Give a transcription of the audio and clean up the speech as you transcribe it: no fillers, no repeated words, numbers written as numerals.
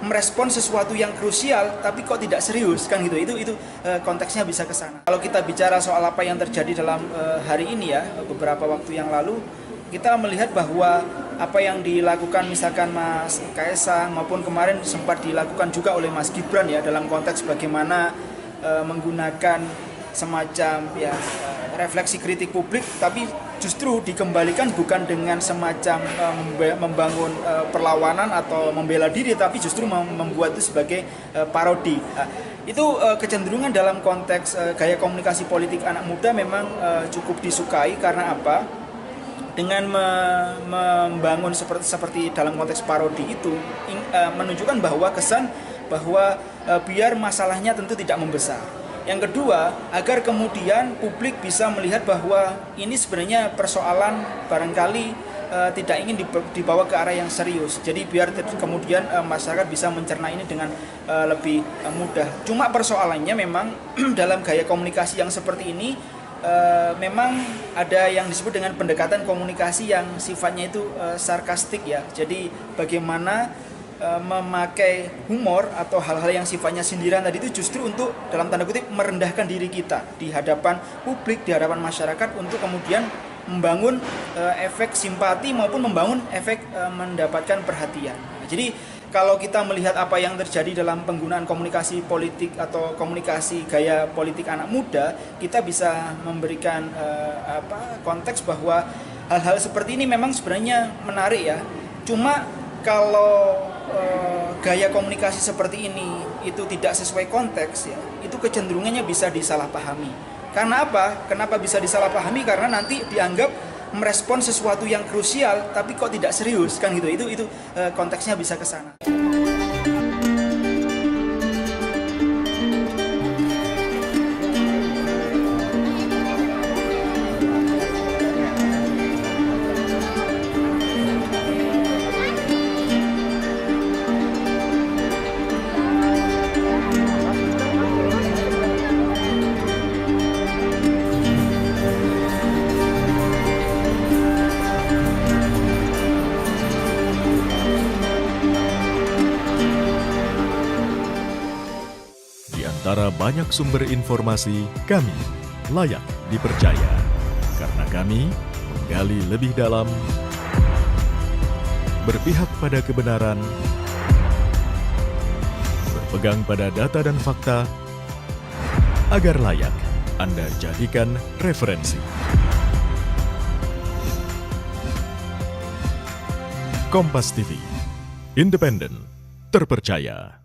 merespon sesuatu yang krusial tapi kok tidak serius kan gitu. Itu konteksnya bisa ke sana. Kalau kita bicara soal apa yang terjadi dalam hari ini ya, beberapa waktu yang lalu kita melihat bahwa apa yang dilakukan misalkan Mas Kaesang maupun kemarin sempat dilakukan juga oleh Mas Gibran ya, dalam konteks bagaimana menggunakan semacam ya refleksi kritik publik, tapi justru dikembalikan bukan dengan semacam membangun perlawanan atau membela diri, tapi justru membuat itu sebagai parodi. Itu kecenderungan dalam konteks gaya komunikasi politik anak muda memang cukup disukai. Karena apa? Dengan membangun seperti dalam konteks parodi itu menunjukkan bahwa kesan bahwa biar masalahnya tentu tidak membesar. Yang kedua, agar kemudian publik bisa melihat bahwa ini sebenarnya persoalan barangkali tidak ingin dibawa ke arah yang serius. Jadi biar kemudian masyarakat bisa mencerna ini dengan lebih mudah. Cuma persoalannya memang dalam gaya komunikasi yang seperti ini memang ada yang disebut dengan pendekatan komunikasi yang sifatnya itu sarkastik ya. Jadi bagaimana memakai humor atau hal-hal yang sifatnya sindiran tadi itu justru untuk dalam tanda kutip merendahkan diri kita di hadapan publik, di hadapan masyarakat, untuk kemudian membangun efek simpati maupun membangun efek mendapatkan perhatian. Jadi kalau kita melihat apa yang terjadi dalam penggunaan komunikasi politik atau komunikasi gaya politik anak muda, kita bisa memberikan konteks bahwa hal-hal seperti ini memang sebenarnya menarik ya. Cuma kalau gaya komunikasi seperti ini itu tidak sesuai konteks ya, itu kecenderungannya bisa disalahpahami. Karena apa? Kenapa bisa disalahpahami? Karena nanti dianggap merespon sesuatu yang krusial tapi kok tidak serius kan gitu. Itu konteksnya bisa ke sana. Antara banyak sumber informasi, kami layak dipercaya. Karena kami menggali lebih dalam, berpihak pada kebenaran, berpegang pada data dan fakta, agar layak Anda jadikan referensi. Kompas TV, independen, terpercaya.